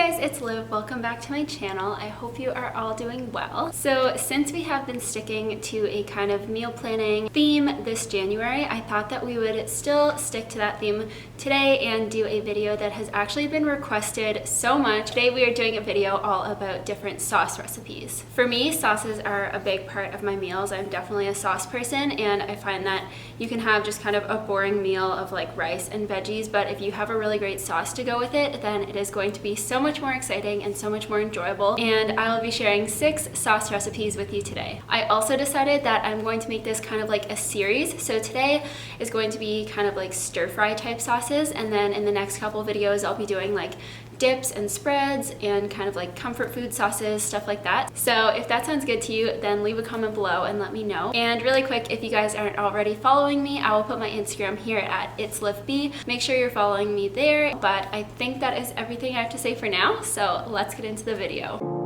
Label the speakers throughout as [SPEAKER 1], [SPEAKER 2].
[SPEAKER 1] guys, it's Liv. Welcome back to my channel. I hope you are all doing well. So since we have been sticking to a kind of meal planning theme this January, I thought that we would still stick to that theme today and do a video that has actually been requested so much. Today we are doing a video all about different sauce recipes. For me, sauces are a big part of my meals. I'm definitely a sauce person, and I find that you can have just kind of a boring meal of like rice and veggies, but if you have a really great sauce to go with it, then it is going to be so much more exciting and so much more enjoyable. And I will be sharing 6 sauce recipes with you today. I also decided that I'm going to make this kind of like a series. So today is going to be kind of like stir fry type sauces, and then in the next couple videos I'll be doing like dips and spreads and kind of like comfort food sauces, stuff like that. So if that sounds good to you, then leave a comment below and let me know. And really quick, if you guys aren't already following me, I will put my Instagram here at itslivb. Make sure you're following me there. But I think that is everything I have to say for now. So let's get into the video.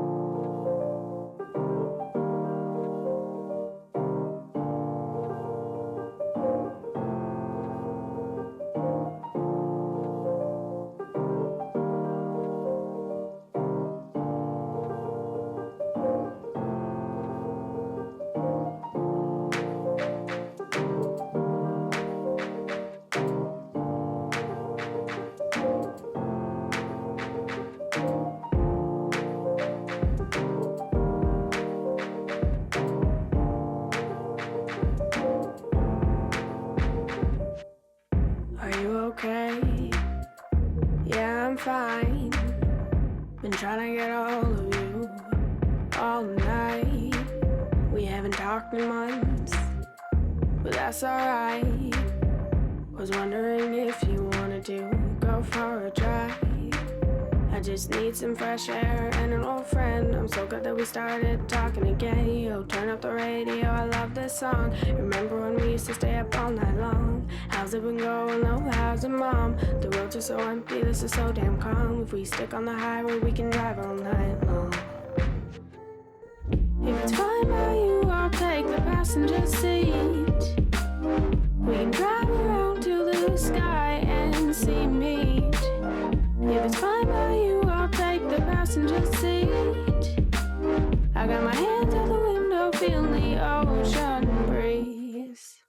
[SPEAKER 2] Okay, yeah, I'm fine. Been trying to get all of you all night. We haven't talked in months, but that's alright. Was wondering if you wanted to go for a drive. I just need some fresh air and an old friend. I'm so glad that we started talking again. Yo, turn up the radio, I love this song. Remember when we used to stay up all night long? How's it been going? Oh, how's it, mom? The roads are so empty, this is so damn calm. If we stick on the highway, we can drive all night long. If it's fine by you, I'll take the passenger seat. We can drive around to the sky and see meat. If it's fine by you, I'll take the passenger seat. I got my hands out the window, feeling the ocean breeze.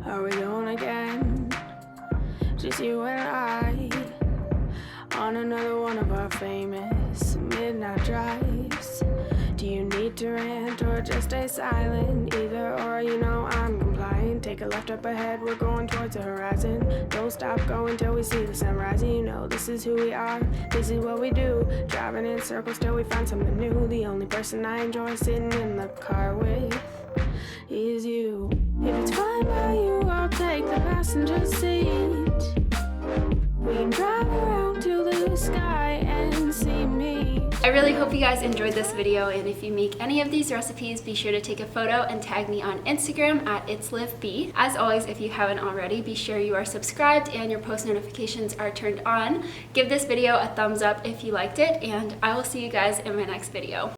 [SPEAKER 2] Are we going again? Just you and I on another one of our famous midnight drives. Do you need to rant or just stay silent? Either or, you know I'm compliant. Take a left up ahead, we're going towards the horizon. Don't stop going till we see the sunrise. You know this is who we are, this is what we do. Driving in circles till we find something new. The only person I enjoy sitting in the car with is you. If it's fine by you, I'll take the passenger seat. We can drive around to the sky and see me.
[SPEAKER 1] I really hope you guys enjoyed this video, and if you make any of these recipes, be sure to take a photo and tag me on Instagram at itslivb. As always, if you haven't already, be sure you are subscribed and your post notifications are turned on. Give this video a thumbs up if you liked it, and I will see you guys in my next video.